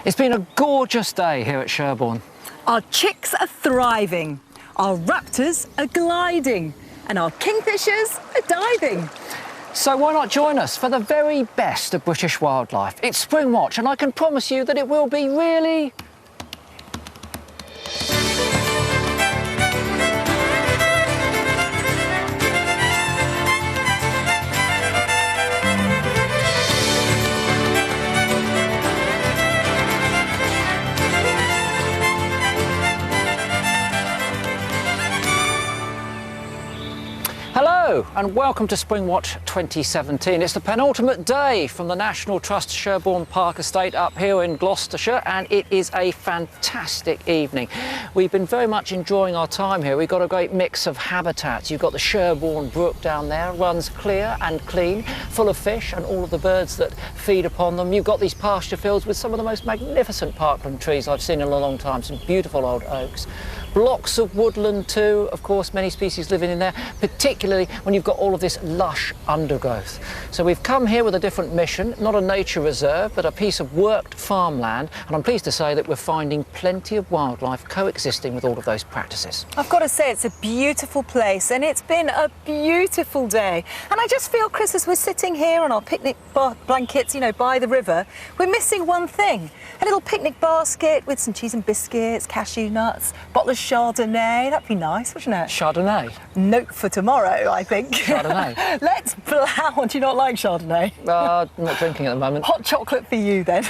It's been a gorgeous day here at Sherborne. Our chicks are thriving, our raptors are gliding, and our kingfishers are diving. So why not join us for the very best of British wildlife? It's Springwatch, and I can promise you that it will be really... Hello and welcome to Springwatch 2017. It's the penultimate day from the National Trust Sherborne Park Estate up here in Gloucestershire, and it is a fantastic evening. We've been very much enjoying our time here. We've got a great mix of habitats. You've got the Sherborne Brook down there, runs clear and clean, full of fish and all of the birds that feed upon them. You've got these pasture fields with some of the most magnificent parkland trees I've seen in a long time, some beautiful old oaks. Blocks of woodland too, of course, many species living in there, particularly when you've got all of this lush undergrowth. So we've come here with a different mission, not a nature reserve, but a piece of worked farmland, and I'm pleased to say that we're finding plenty of wildlife coexisting with all of those practices. I've got to say, it's a beautiful place, and it's been a beautiful day. And I just feel, Chris, as we're sitting here on our picnic blankets, you know, by the river, we're missing one thing. A little picnic basket with some cheese and biscuits, cashew nuts, bottle of Chardonnay. That'd be nice, wouldn't it? Chardonnay? Note for tomorrow, I think. Chardonnay? Let's plough on. Do you not like Chardonnay? I'm not drinking at the moment. Hot chocolate for you, then.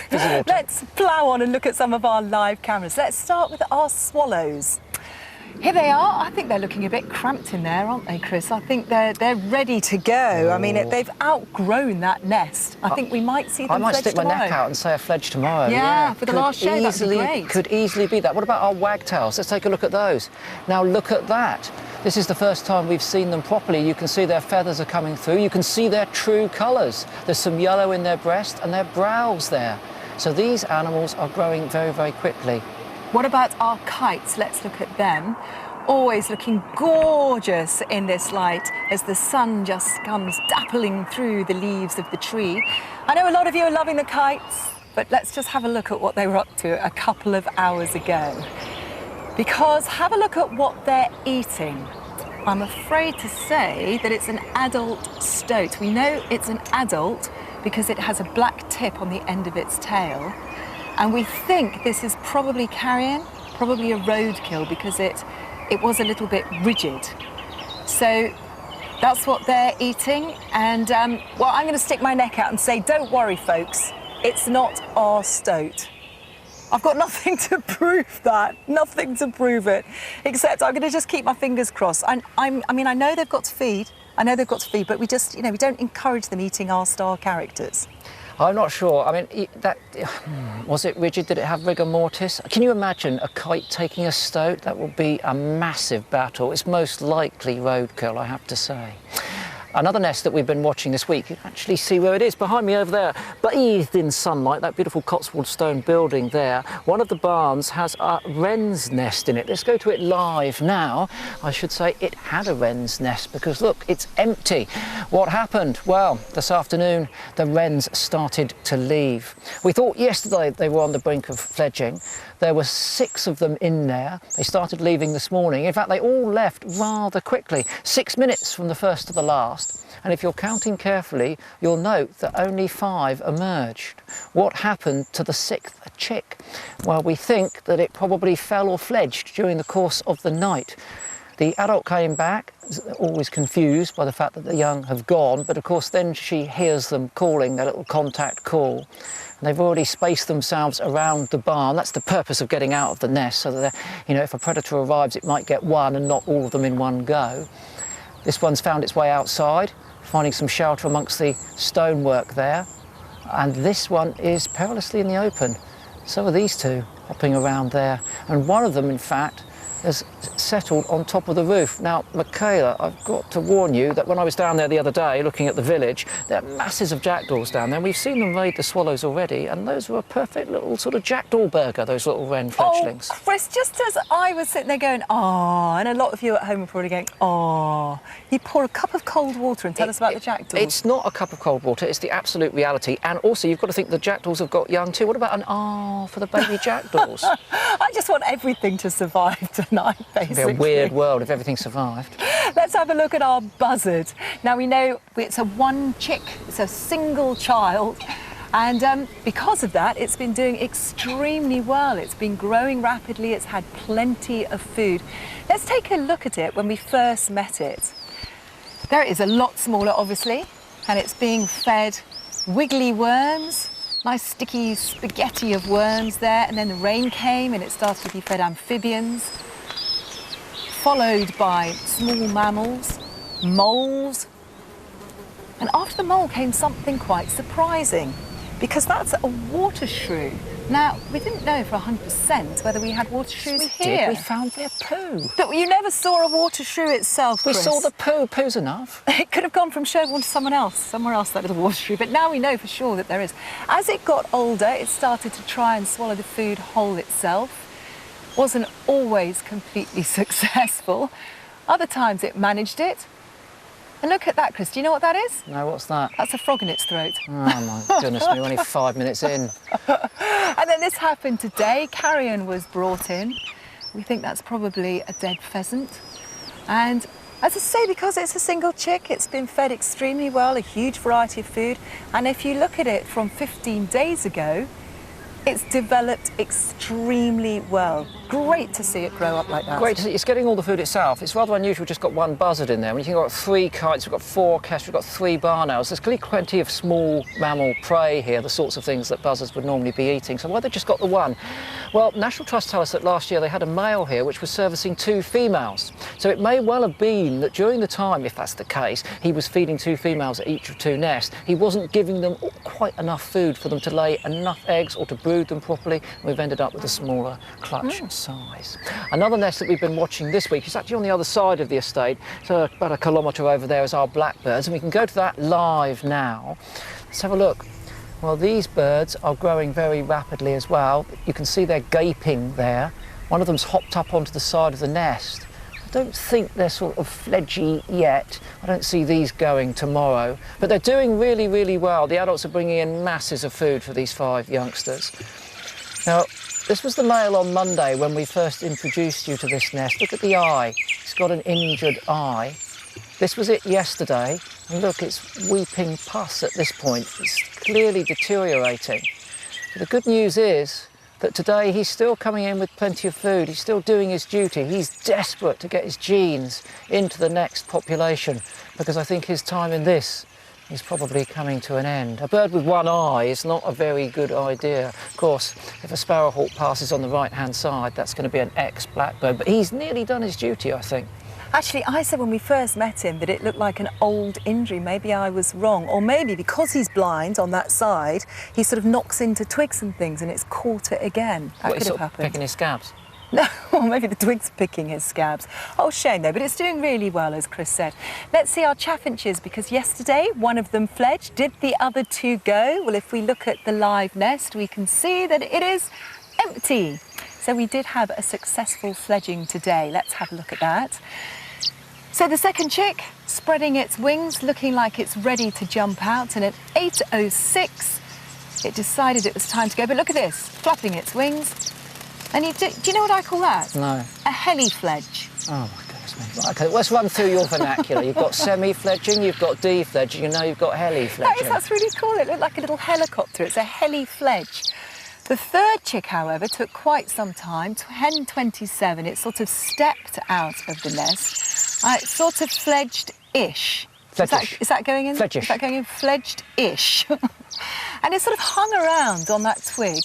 Let's plough on and look at some of our live cameras. Let's start with our swallows. Here they are. I think they're looking a bit cramped in there, aren't they, Chris? I think they're ready to go. I mean, they've outgrown that nest. I think we might see them I might fledge stick tomorrow. my neck out and say a fledge tomorrow. Yeah, for the last show, that'd be great. Could easily be that. What about our wagtails? Let's take a look at those. Now, look at that. This is the first time we've seen them properly. You can see their feathers are coming through. You can see their true colours. There's some yellow in their breast and their brows there. So these animals are growing very, very quickly. What about our kites? Let's look at them. Always looking gorgeous in this light as the sun just comes dappling through the leaves of the tree. I know a lot of you are loving the kites, but let's just have a look at what they were up to a couple of hours ago. Because have a look at what they're eating. I'm afraid to say that it's an adult stoat. We know it's an adult because it has a black tip on the end of its tail. And we think this is probably carrion, probably a roadkill, because it was a little bit rigid. So that's what they're eating. And, well, I'm going to stick my neck out and say, don't worry, folks, it's not our stoat. I've got nothing to prove that, nothing to prove it, except I'm going to just keep my fingers crossed. I mean, I know they've got to feed, but we just, you know, we don't encourage them eating our star characters. I'm not sure. I mean, was it rigid? Did it have rigor mortis? Can you imagine a kite taking a stoat? That would be a massive battle. It's most likely roadkill, I have to say. Another nest that we've been watching this week, you can actually see where it is, behind me over there, bathed in sunlight, that beautiful Cotswold stone building there. One of the barns has a wren's nest in it. Let's go to it live now. I should say it had a wren's nest because look, it's empty. What happened? Well, this afternoon the wrens started to leave. We thought yesterday they were on the brink of fledging. There were 6 of them in there. They started leaving this morning. In fact, they all left rather quickly, 6 minutes from the first to the last. And if you're counting carefully, you'll note that only 5 emerged. What happened to the 6th chick? Well, we think that it probably fell or fledged during the course of the night. The adult came back, always confused by the fact that the young have gone, but of course then she hears them calling, their little contact call. And they've already spaced themselves around the barn. That's the purpose of getting out of the nest, so that, you know, if a predator arrives, it might get one and not all of them in one go. This one's found its way outside, finding some shelter amongst the stonework there. And this one is perilously in the open. So are these two, hopping around there. And one of them, in fact, has settled on top of the roof. Now, Michaela, I've got to warn you that when I was down there the other day looking at the village, there are masses of jackdaws down there. We've seen them raid the swallows already, and those were a perfect little sort of jackdaw burger, those little wren fledglings. Oh, Chris, just as I was sitting there going, oh, and a lot of you at home are probably going, oh, you pour a cup of cold water and tell us about the jackdaws. It's not a cup of cold water, it's the absolute reality. And also, you've got to think the jackdaws have got young too. What about an ah for the baby jackdaws? I just want everything to survive tonight, basically. It'd be a weird world if everything survived. Let's have a look at our buzzard. Now, we know it's a one chick, it's a single child. And because of that, it's been doing extremely well. It's been growing rapidly, it's had plenty of food. Let's take a look at it when we first met it. There it is, a lot smaller, obviously, and it's being fed wiggly worms, nice sticky spaghetti of worms there, and then the rain came and it started to be fed amphibians, followed by small mammals, moles, and after the mole came something quite surprising, because that's a water shrew. Now, we didn't know for 100% whether we had water shrews here. We found their poo. But you never saw a water shrew itself, We Chris. saw the poo. Poo's enough. It could have gone from Sherborne to somewhere else, that little water shrew. But now we know for sure that there is. As it got older, it started to try and swallow the food whole itself. Wasn't always completely successful. Other times it managed it. And look at that, Chris. Do you know what that is? No, what's that? That's a frog in its throat. Oh, my goodness me, we're only 5 minutes in. And then this happened today. Carrion was brought in. We think that's probably a dead pheasant. And as I say, because it's a single chick, it's been fed extremely well, a huge variety of food. And if you look at it from 15 days ago, it's developed extremely well. Great to see it grow up like that. Great to see. It's getting all the food itself. It's rather unusual, we've just got one buzzard in there. When you've got 3 kites, we've got 4 kestrels, we've got 3 barn owls. There's clearly plenty of small mammal prey here, the sorts of things that buzzards would normally be eating. So why they just got the one? Well, National Trust tell us that last year they had a male here which was servicing 2 females. So it may well have been that during the time, if that's the case, he was feeding 2 females at each of 2 nests. He wasn't giving them quite enough food for them to lay enough eggs or to brood them properly, and we've ended up with a smaller clutch size. Another nest that we've been watching this week is actually on the other side of the estate, so about a kilometre over there is our blackbirds, and we can go to that live now. Let's have a look. Well, these birds are growing very rapidly as well. You can see they're gaping there. One of them's hopped up onto the side of the nest. I don't think they're sort of fledgy yet. I don't see these going tomorrow, but they're doing really, really well. The adults are bringing in masses of food for these 5 youngsters. Now, this was the male on Monday when we first introduced you to this nest. Look at the eye. It's got an injured eye. This was it yesterday, and look, it's weeping pus at this point. It's clearly deteriorating. But the good news is that today he's still coming in with plenty of food. He's still doing his duty. He's desperate to get his genes into the next population, because I think his time in this is probably coming to an end. A bird with one eye is not a very good idea. Of course, if a sparrowhawk passes on the right-hand side, that's going to be an ex-blackbird, but he's nearly done his duty, I think. Actually, I said when we first met him that it looked like an old injury. Maybe I was wrong. Or maybe because he's blind on that side, he sort of knocks into twigs and things and it's caught it again. That could have happened. Picking his scabs? No, or maybe the twig's picking his scabs. Oh, shame though, but it's doing really well, as Chris said. Let's see our chaffinches, because yesterday one of them fledged. Did the other 2 go? Well, if we look at the live nest, we can see that it is empty. So we did have a successful fledging today. Let's have a look at that. So the second chick spreading its wings, looking like it's ready to jump out, and at 8:06 it decided it was time to go. But look at this, flapping its wings. And do you know what I call that? No. A heli-fledge. Oh my goodness me. Right, okay, let's run through your vernacular. You've got semi-fledging, you've got de-fledging, and now you've got heli-fledging. That's really cool. It looked like a little helicopter. It's a heli-fledge. The third chick, however, took quite some time. 10:27, it sort of stepped out of the nest. It sort of fledged-ish. Is that going in? Fledgish. Is that going in? Fledged-ish. And it sort of hung around on that twig,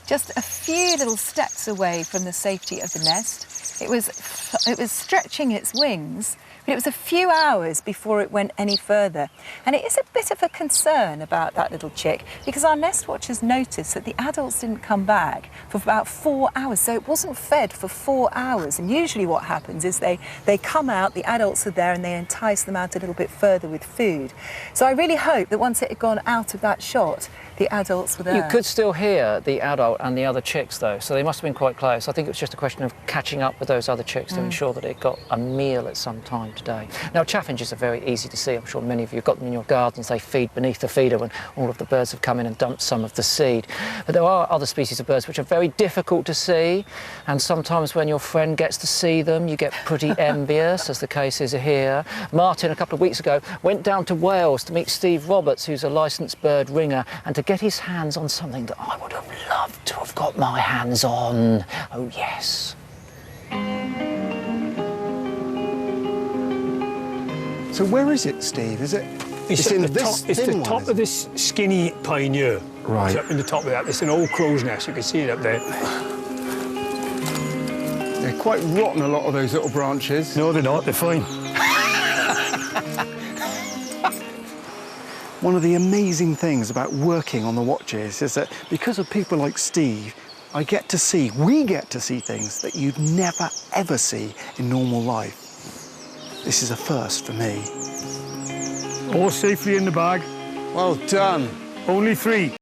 just a few little steps away from the safety of the nest. It was stretching its wings, but it was a few hours before it went any further. And it is a bit of a concern about that little chick, because our nest watchers noticed that the adults didn't come back for about 4 hours, so it wasn't fed for 4 hours. And usually what happens is they come out, the adults are there, and they entice them out a little bit further with food. So I really hope that once it had gone out of that shot, the adults were there. You could still hear the adult and the other chicks though, so they must have been quite close. I think it was just a question of catching up with those other chicks to ensure that it got a meal at some time today. Now chaffinches are very easy to see. I'm sure many of you have got them in your gardens. They feed beneath the feeder when all of the birds have come in and dumped some of the seed. But there are other species of birds which are very difficult to see, and sometimes when your friend gets to see them you get pretty envious, as the case is here. Martin, a couple of weeks ago, went down to Wales to meet Steve Roberts, who's a licensed bird ringer, and to get his hands on something that I would have loved to have got my hands on. Oh yes. So where is it, Steve? Is it? It's in at the this top. It's thin the one, top of this skinny pine here. Right. It's up in the top of that. It's an old crow's nest. You can see it up there. They're quite rotten, a lot of those little branches. No, they're not. They're fine. One of the amazing things about working on the watches is that because of people like Steve, we get to see things that you'd never, ever see in normal life. This is a first for me. All safely in the bag. Well done. Only 3.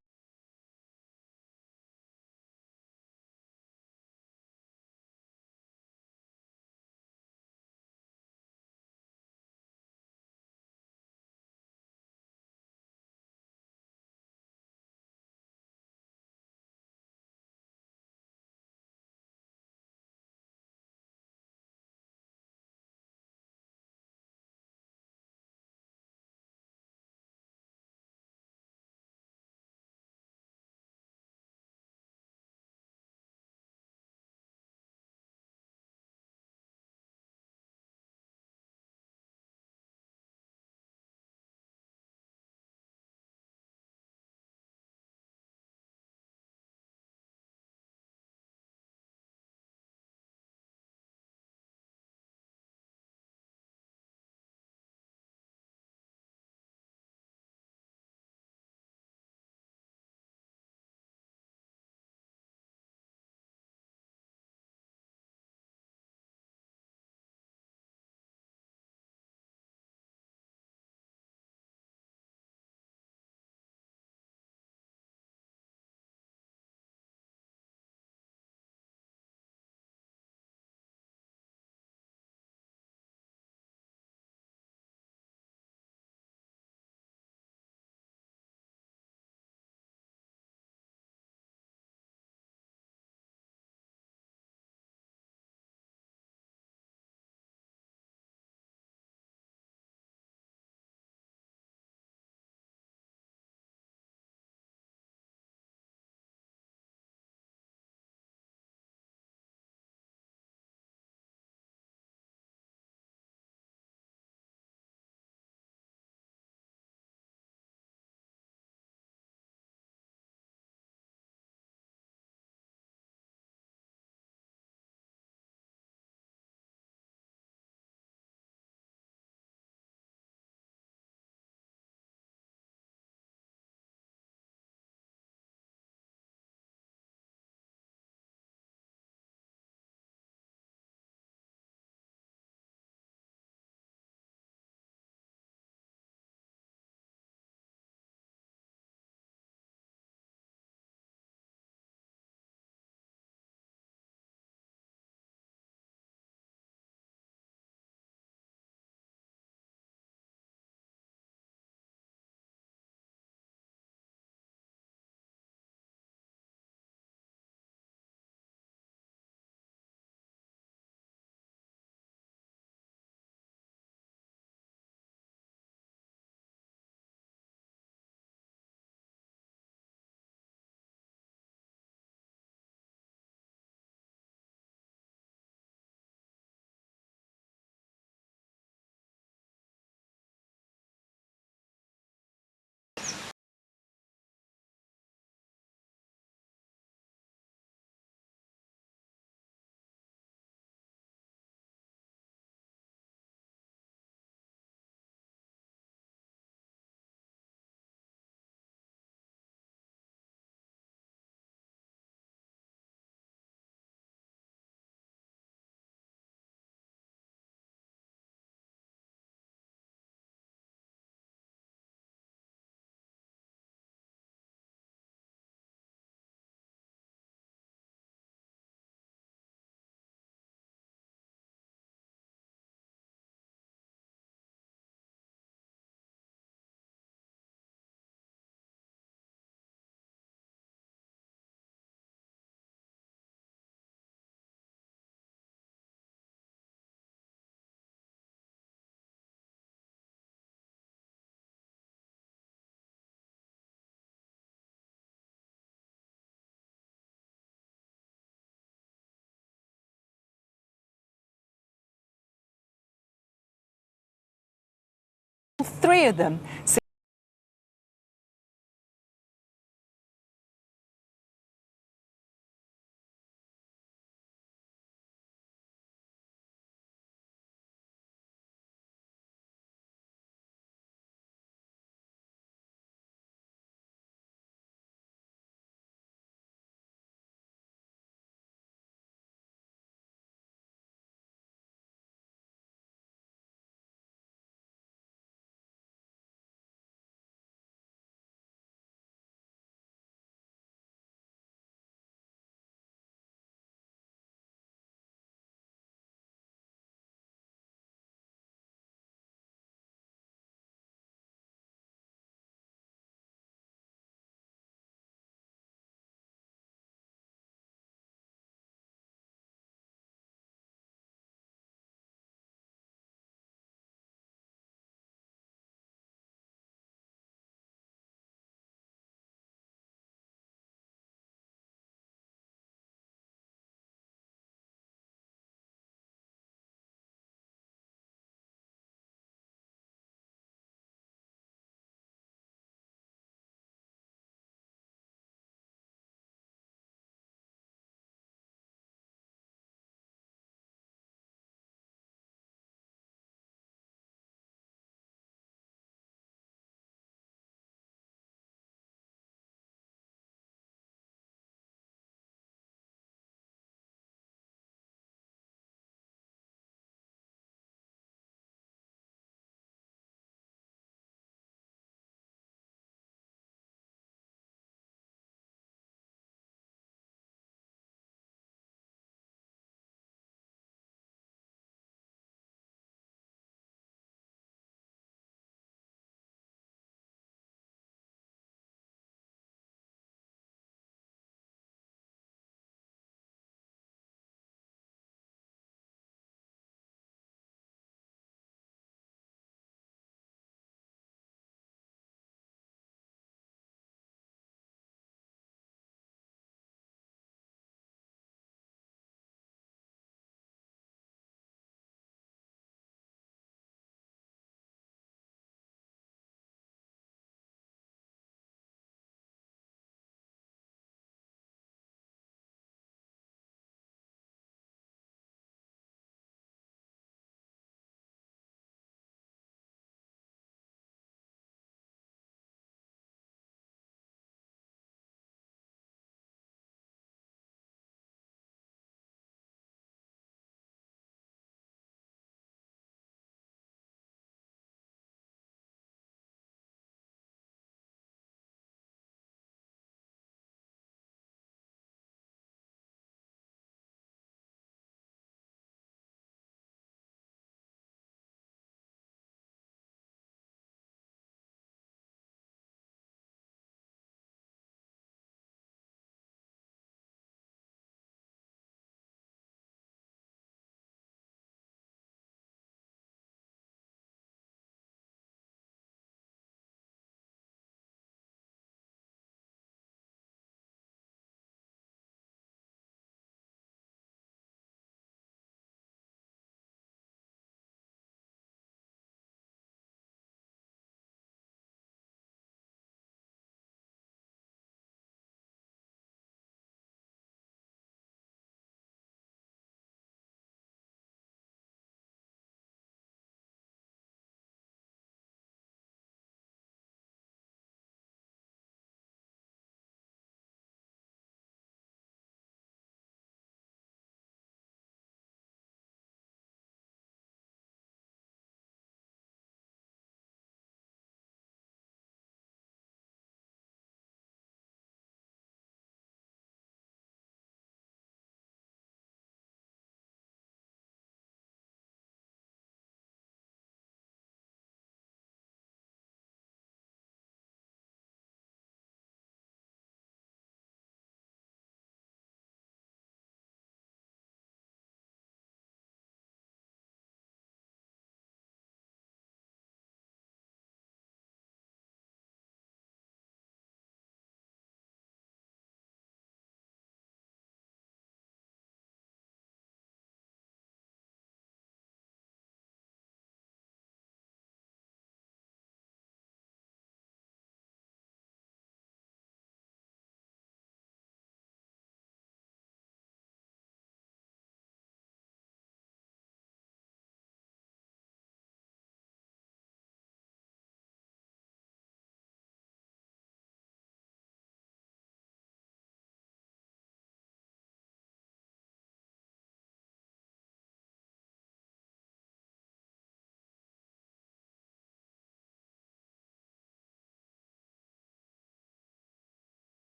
3 of them. So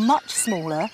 much smaller.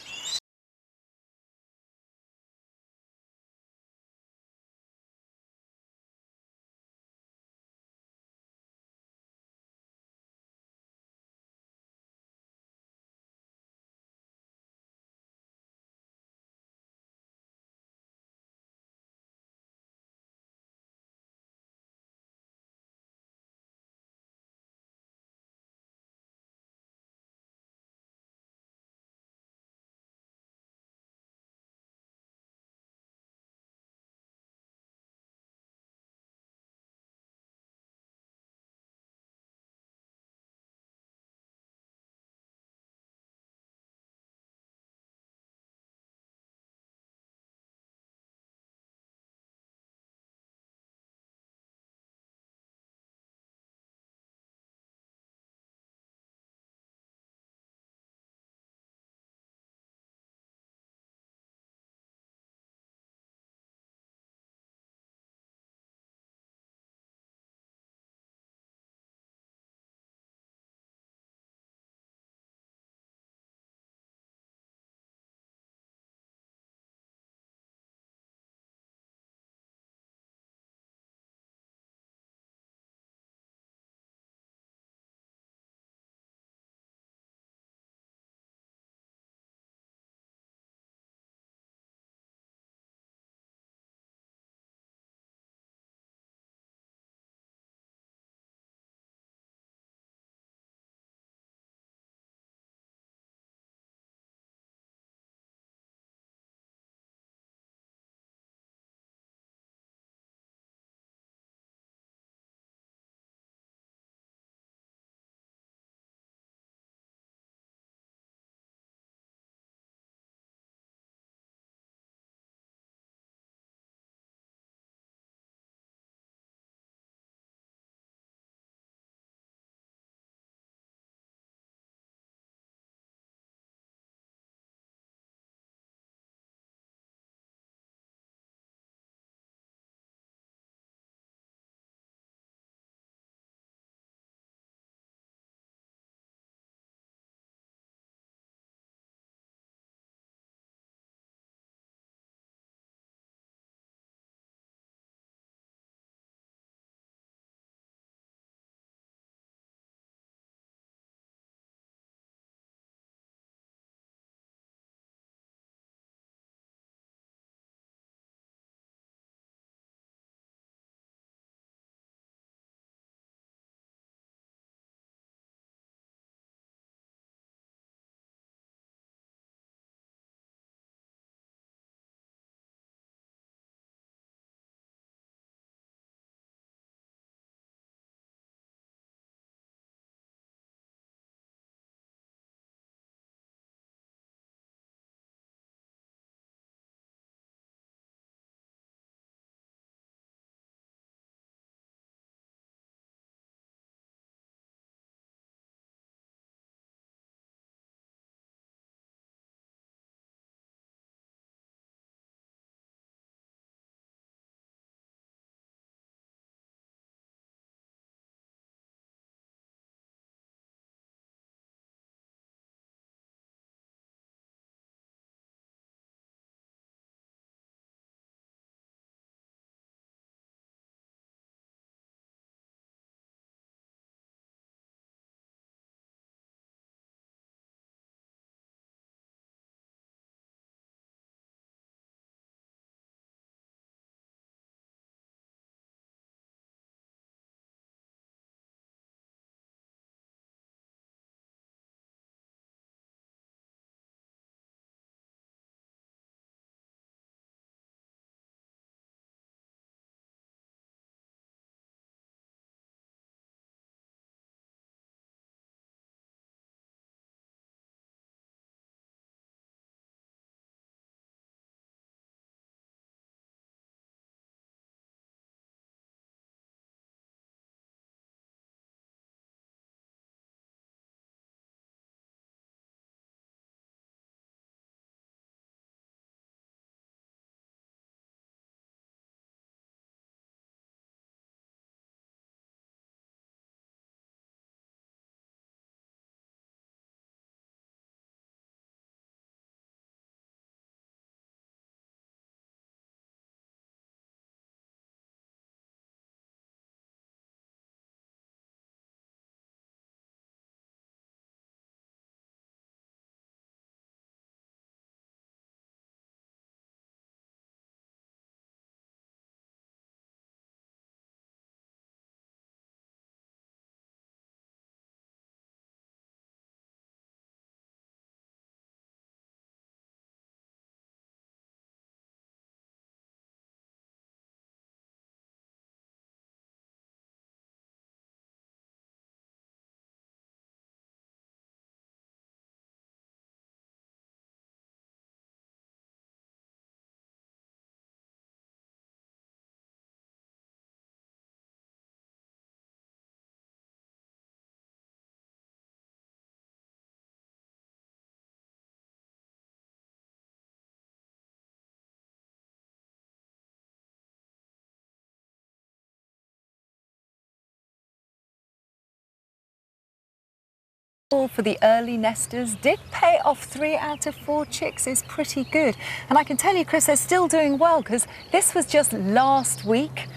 For the early nesters did pay off. 3 out of 4 chicks is pretty good. And I can tell you, Chris, they're still doing well because this was just last week.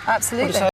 Absolutely.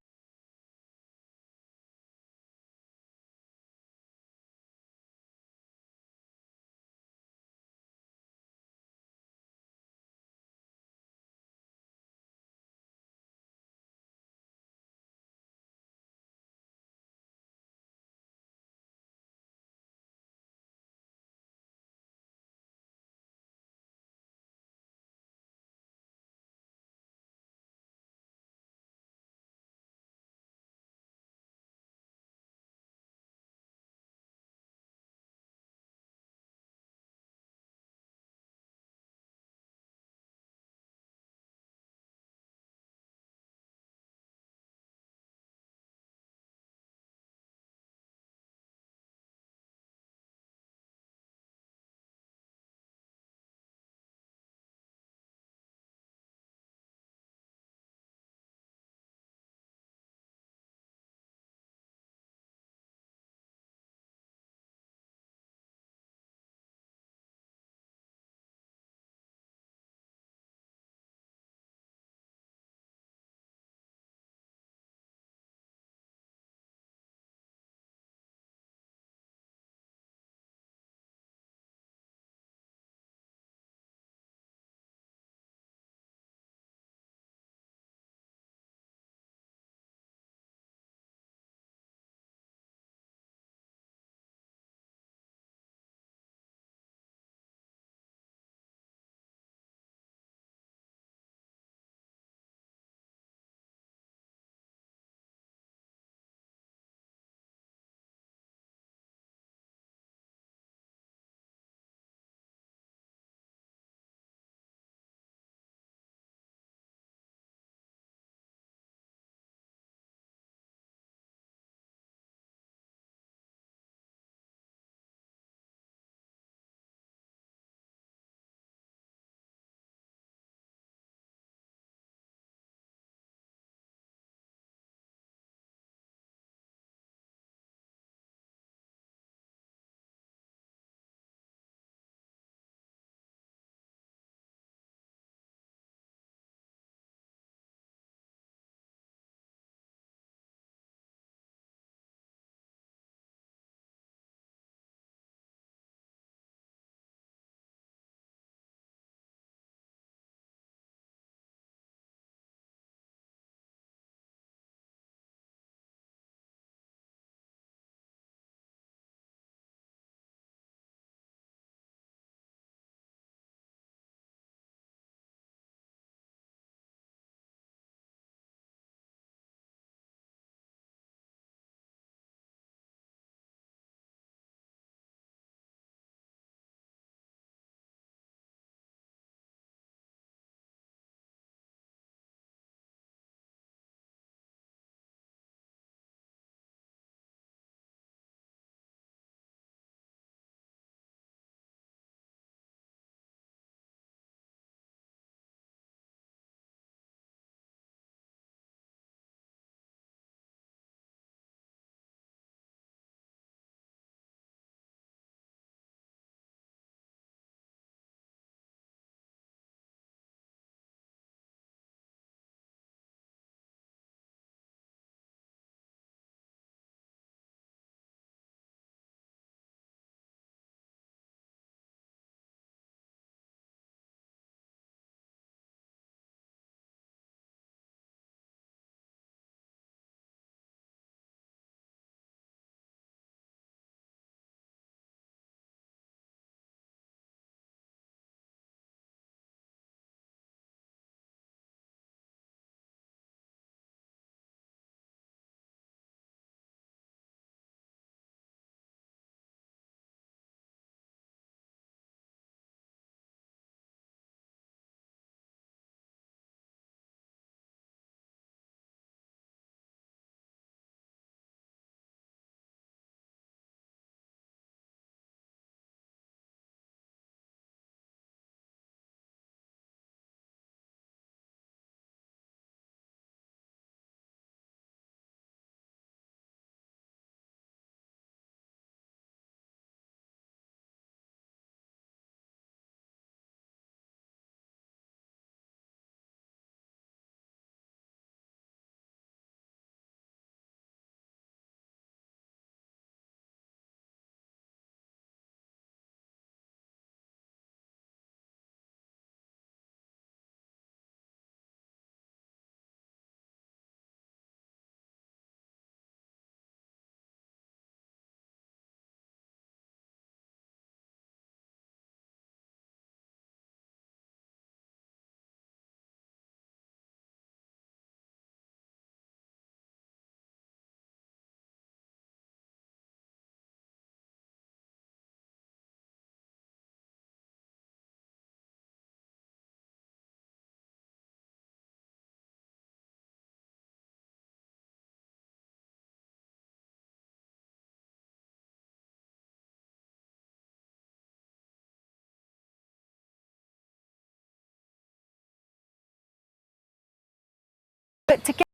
But to get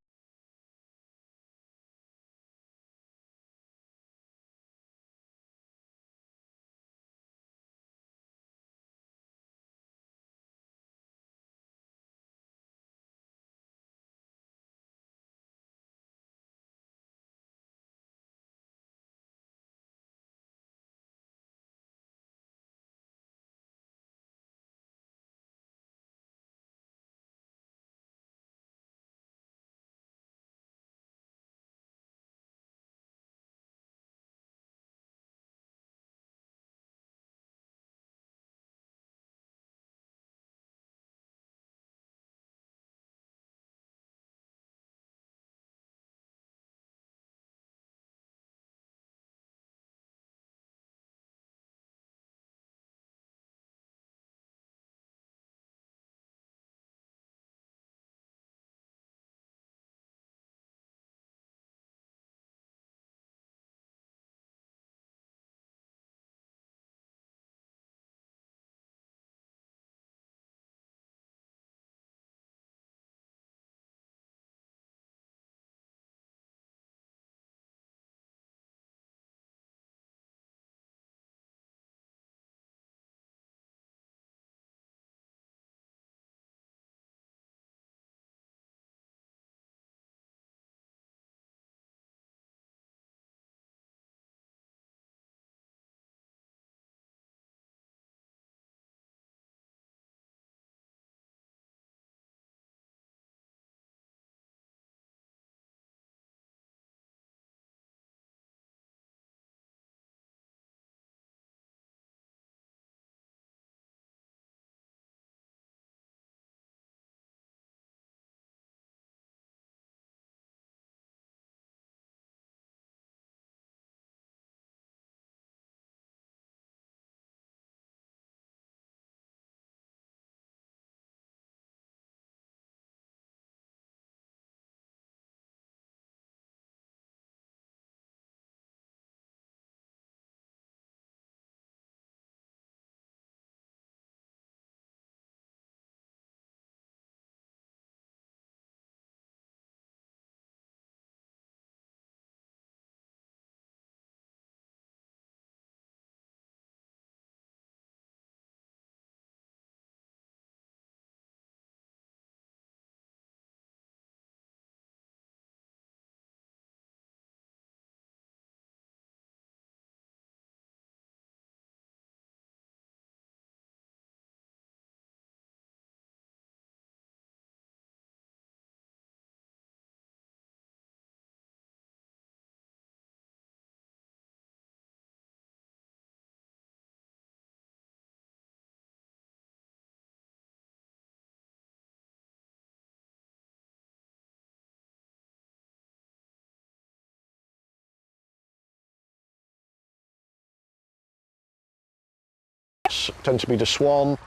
tend to be the swan.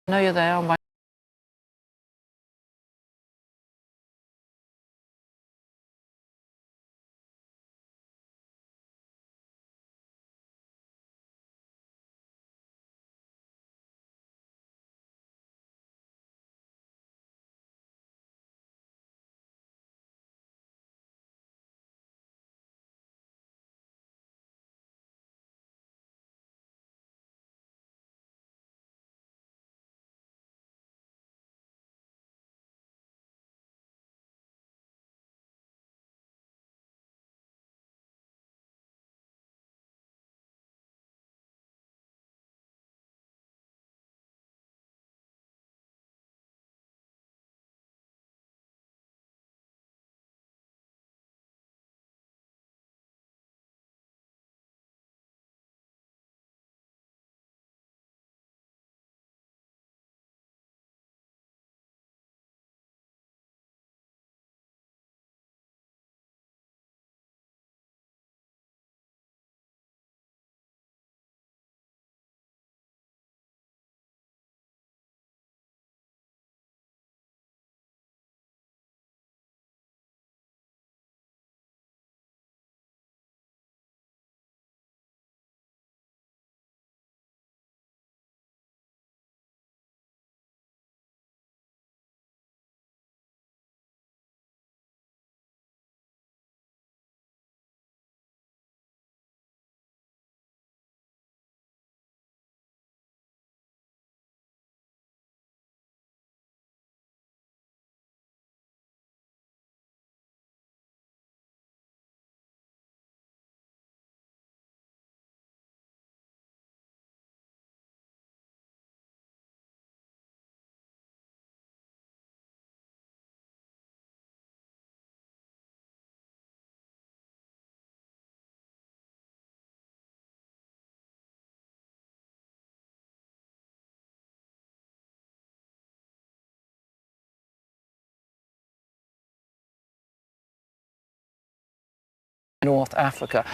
I know you're there on my... North Africa.